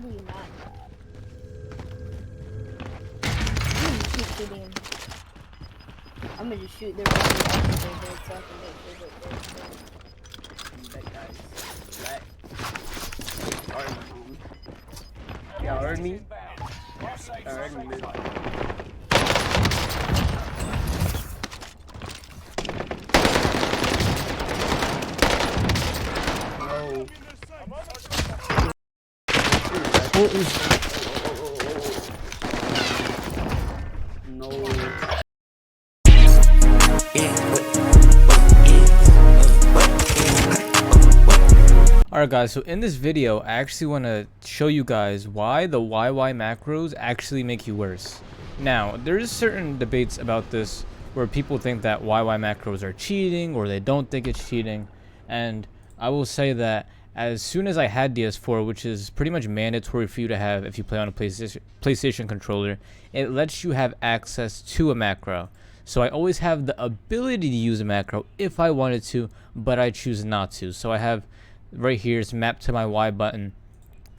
do you not know? I'm gonna keep shooting him. I'm gonna just shoot the rest of the so I can make sure that they're that guy's black. Y'all heard me? Y'all heard me, man. No. Alright guys, so in this video I actually want to show you guys why the YY macros actually make you worse. Now, there's certain debates about this where people think that YY macros are cheating or they don't think it's cheating, and I will say that as soon as I had DS4, which is pretty much mandatory for you to have if you play on a PlayStation controller, it lets you have access to a macro. So I always have the ability to use a macro if I wanted to, but I choose not to. So I have right here, it's mapped to my Y button.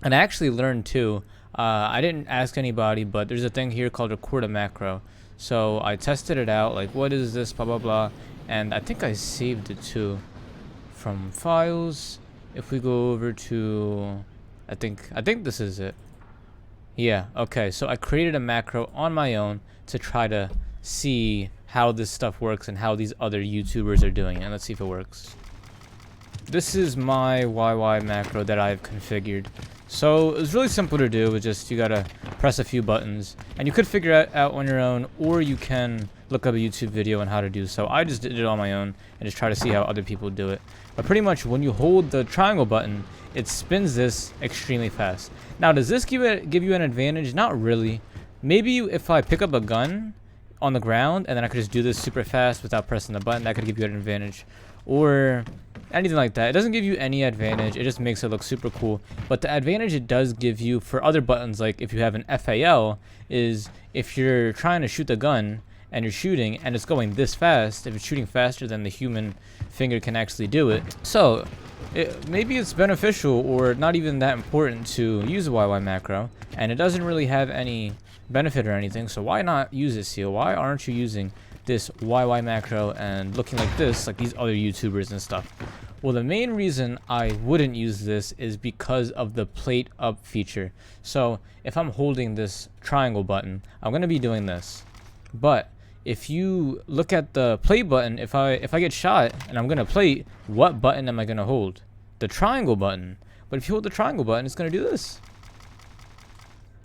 And I actually learned too, I didn't ask anybody, but there's a thing here called record a macro. So I tested it out, like what is this, blah blah blah, and I think I saved it too from files. If we go over to, I think this is it. Yeah, okay, so I created a macro on my own to try to see how this stuff works and how these other YouTubers are doing it. And let's see if it works. This is my YY macro that I've configured. So it's really simple to do. It's just you gotta press a few buttons, and you could figure it out on your own, or you can look up a YouTube video on how to do so. I just did it on my own and just try to see how other people do it. But pretty much when you hold the triangle button, it spins this extremely fast. Now, does this give you an advantage? Not really. Maybe if I pick up a gun on the ground and then I could just do this super fast without pressing the button, that could give you an advantage. Or anything like that. It doesn't give you any advantage, it just makes it look super cool. But the advantage it does give you for other buttons, like if you have an FAL, is if you're trying to shoot the gun and you're shooting and it's going this fast, if it's shooting faster than the human finger can actually do it. So maybe it's beneficial or not even that important to use a YY macro, and it doesn't really have any benefit or anything, so why not use it, Seal? Why aren't you using this YY macro and looking like this, like these other YouTubers and stuff? Well, the main reason I wouldn't use this is because of the plate up feature. So if I'm holding this triangle button, I'm going to be doing this. But if you look at the plate button, if I get shot and I'm going to plate, what button am I going to hold? The triangle button. But if you hold the triangle button, it's going to do this.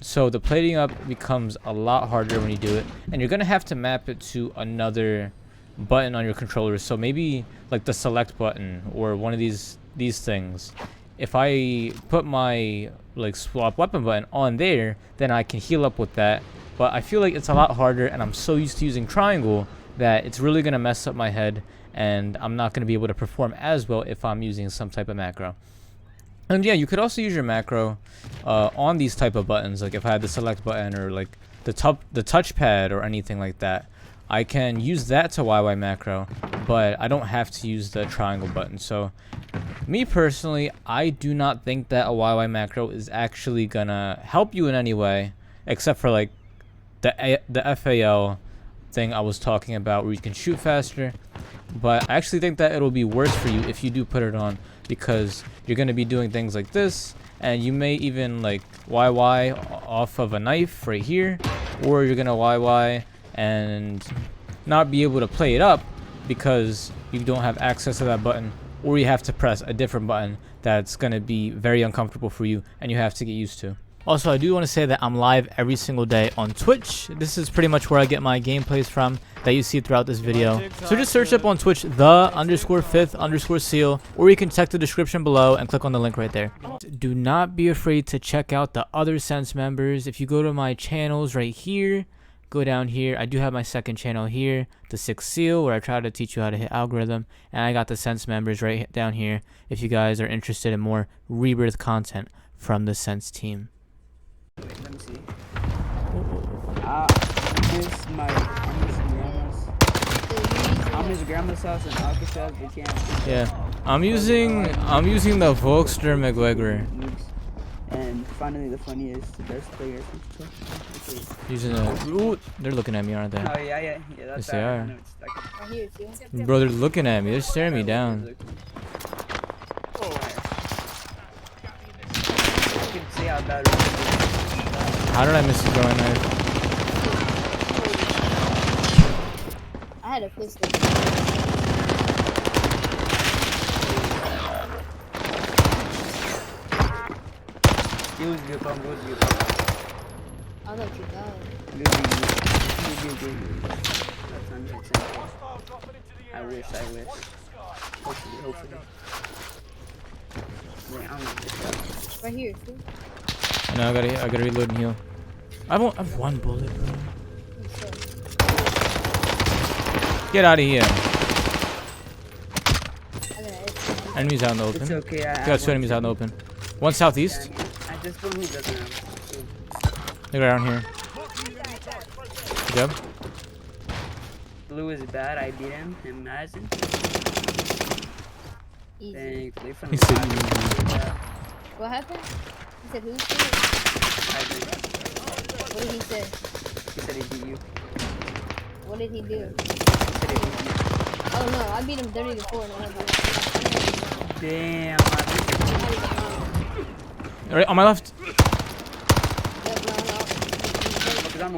So the plating up becomes a lot harder when you do it, and you're gonna have to map it to another button on your controller. So maybe like the select button or one of these things. If I put my like swap weapon button on there, then I can heal up with that. But I feel like it's a lot harder, and I'm so used to using triangle that it's really gonna mess up my head, and I'm not gonna be able to perform as well if I'm using some type of macro. And yeah, you could also use your macro on these type of buttons. Like if I had the select button or like the touchpad or anything like that, I can use that to YY macro, but I don't have to use the triangle button. So me personally, I do not think that a YY macro is actually gonna help you in any way, except for like the FAL thing I was talking about where you can shoot faster. But I actually think that it'll be worse for you if you do put it on, because you're going to be doing things like this, and you may even like YY off of a knife right here, or you're going to YY and not be able to play it up because you don't have access to that button, or you have to press a different button that's going to be very uncomfortable for you and you have to get used to. Also, I do want to say that I'm live every single day on Twitch. This is pretty much where I get my gameplays from that you see throughout this video. So just search up on Twitch the_5_seal, or you can check the description below and click on the link right there. Do not be afraid to check out the other Sense members. If you go to my channels right here, go down here, I do have my second channel here, the 6th Seal, where I try to teach you how to hit algorithm, and I got the Sense members right down here if you guys are interested in more Rebirth content from the Sense team. Wait, let me see. I'm his grandma's house in Alcatraz. They can't. Yeah, I'm using the Volkster McGregor. And finally the funniest, the best player. Using a. Ooh, they're looking at me, aren't they? Oh yeah, that's Yes, they are. I know it's stuck. Right here, too. Bro, they're looking at me. They're staring me down. Oh, I can see how bad it is. How did I miss the throwing knife? I had a pistol. It was good fun. It was good fun. I'll let you go. Good. That's 100%. I wish. Hopefully. Wait, I'm gonna get that. Right here, too. I know, I gotta reload and heal. I have one bullet, bro. Get out of here. Enemies out in the open. It's okay. Got two enemies out in the open. One southeast. I just don't know who doesn't have. They're around here. Good job. Blue is bad. I beat him. Imagine. Easy. Thankfully from He the said back, easy. he did that. What happened? He said who's it? I did. What did he say? He said he beat you. What did he do? He said he beat you. Oh no, I beat him 30 to 4 and I was Damn. Alright, on my left. Because I'm a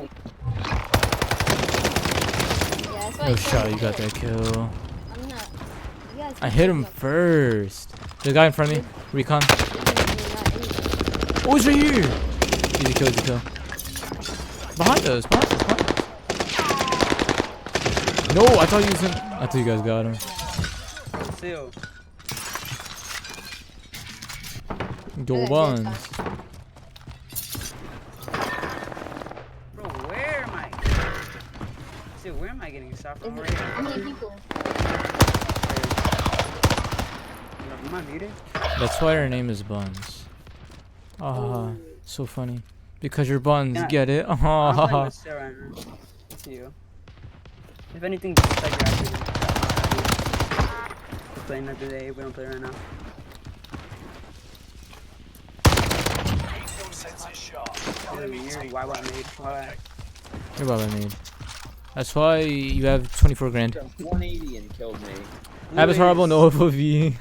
No shot, you got that kill. I'm not. You guys I hit him first. There's a guy in front of me. Recon. Oh, he's right here. Easy kill. Behind us. No, I thought you guys got him. Still. Go buns. Bro, where am I? See, where am I getting shot from right How now? many people? Am I muted? That's why her name is Buns. Ah, so funny. Because you're Buns, Yeah. get it? I'm playing Ah. with Sarah right now. It's you. If anything, just like your activity. We're playing that today. We don't play right now. You're why made. Why? You're what I made. That's why you have 24 grand. 180 and killed me. Habits horrible, no FOV.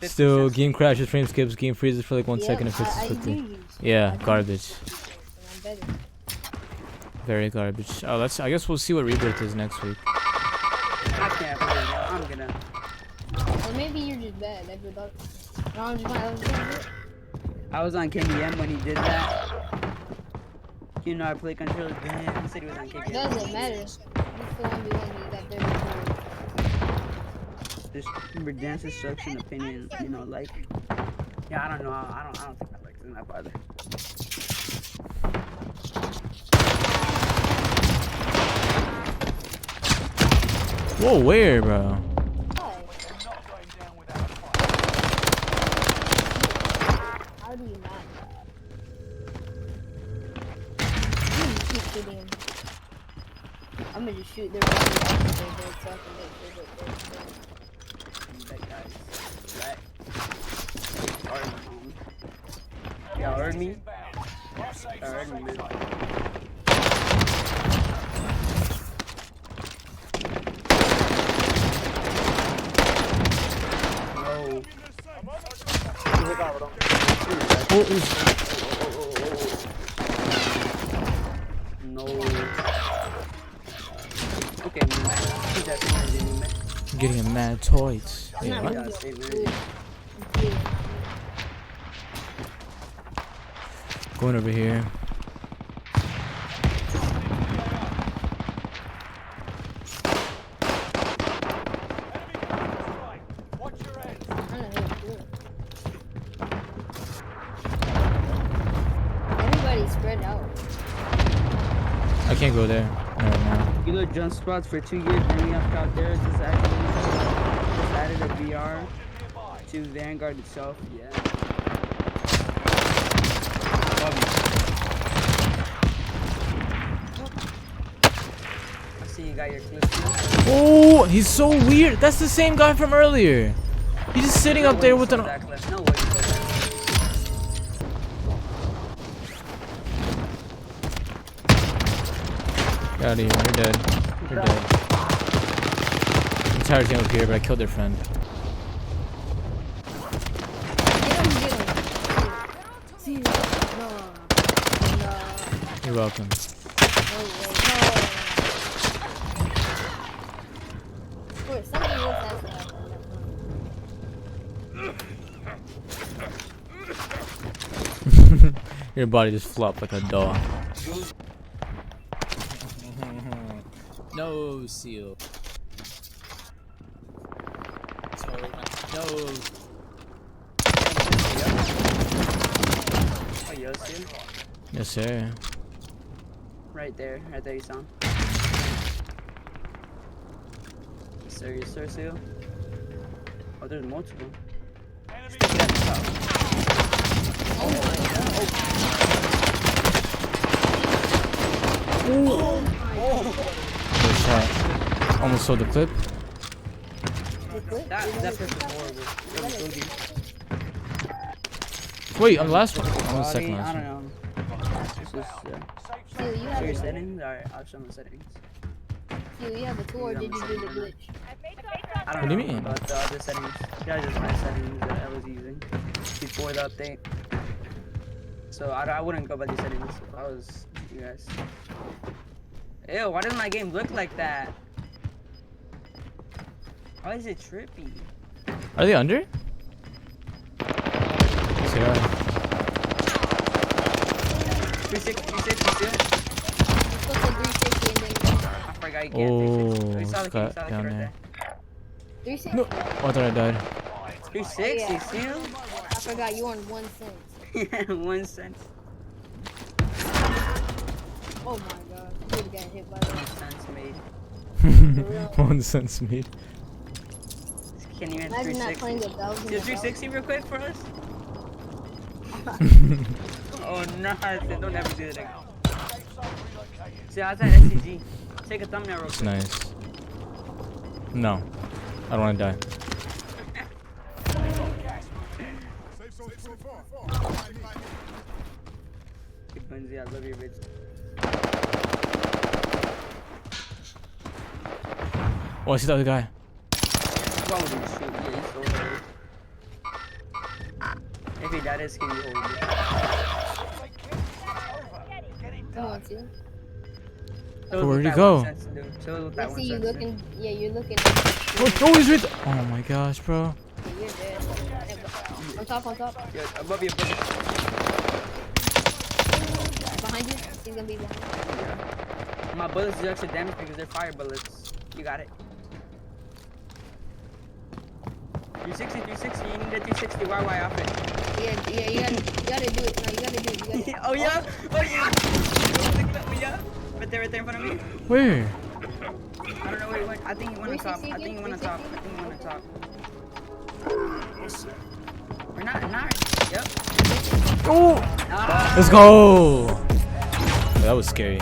50 Still, cents. game crashes, frame skips, game freezes for like 1 second and fixes I do quickly. use. Yeah, garbage. I'm better. Very garbage. Oh, I guess we'll see what Rebirth is next week. I can't play it. I'm gonna. Or maybe you're just bad. That's what no, I'm just gonna I was on KBM when he did that. You know I play controller. Damn, he said he was on It KBM. doesn't matter. You still 1v1 you got 30 Just remember dance instruction, opinion. You know, like. Yeah, I don't know. I don't think I like doing that either. Whoa, where, bro? How do you not? You keep shooting him. I'm gonna just shoot their body off of their head so I can make sure that they're dead. That guy's black. Already home. Y'all heard me? Y'all heard me, man. No. Oh, No. Okay, man. He's definitely man. getting a mad toys. I'm Wait, not what? really Yeah, same good. here. Going over here. Everybody's spread out. I can't go there. No, no. You look jump spots for 2 years, bringing up out there. Just added a VR to Vanguard itself. Yeah. I see you got your clip too. Oh, he's so weird. That's the same guy from earlier. He's just sitting up there with an. No way. Get out of here. You're dead. You're dead. The entire team up here, but I killed their friend. You're welcome. Wait, something else has to happen. Your body just flopped like a doll. No, seal. No. Oh, yo, seal. Yes, sir. Right there, you saw him. Yes, sir, seal. Oh, there's multiple. Good shot. Almost sold the clip. That person's horrible. Wait, I'm the last one. I'm the second I last don't one. know. It's just, Q, you show have your a settings? Alright, I'll show my settings. Q, you have a tool, or did you do the glitch? I don't What do you know mean? about the other settings. Yeah, just my settings that I was using before the update. So I wouldn't go by these settings if I was you guys. Ew, why does my game look like that? Why is it trippy? Are they under? Yes, they are. 360 still? Put the 360 and then I forgot you can't 360. Oh, You saw the kid, got down right there. there. 360. No. Oh, I thought I died. 360 still? I forgot you on 1 cent. Yeah, 1 cent. Oh my god, you would've got hit by that. 1 cent's made. 1 cent's made. Can't even Imagine not 360. playing the 1,000. Do 360 real quick for us? Oh no, don't ever do that again. See, I was at SCG. Take a thumbnail real It's quick. nice. No. I don't want to die. Good Bunzy, I love you, bitch. Oh, I see the other guy. Holy shit, yeah, he's so hard. If he died, it's gonna be horrible. Come on, Q. Where'd he go? I see you looking. Yeah, you're looking. Oh, he's right there. Oh my gosh, bro. Yeah, you're dead. On top, on top. Yeah, above you, above you. Behind you. He's gonna be behind you. Yeah. My bullets do extra damage because they're fire bullets. You got it. 360, 360. You need a 360 YY off it. Yeah, you gotta do it. No, you gotta do it. You gotta. Oh yeah? Oh yeah? Oh yeah? Right there in front of me. Where? I don't know where he went. I think he went on top. I think he went on top. We're not. Yep. Oh! Ah. Let's go! That was scary.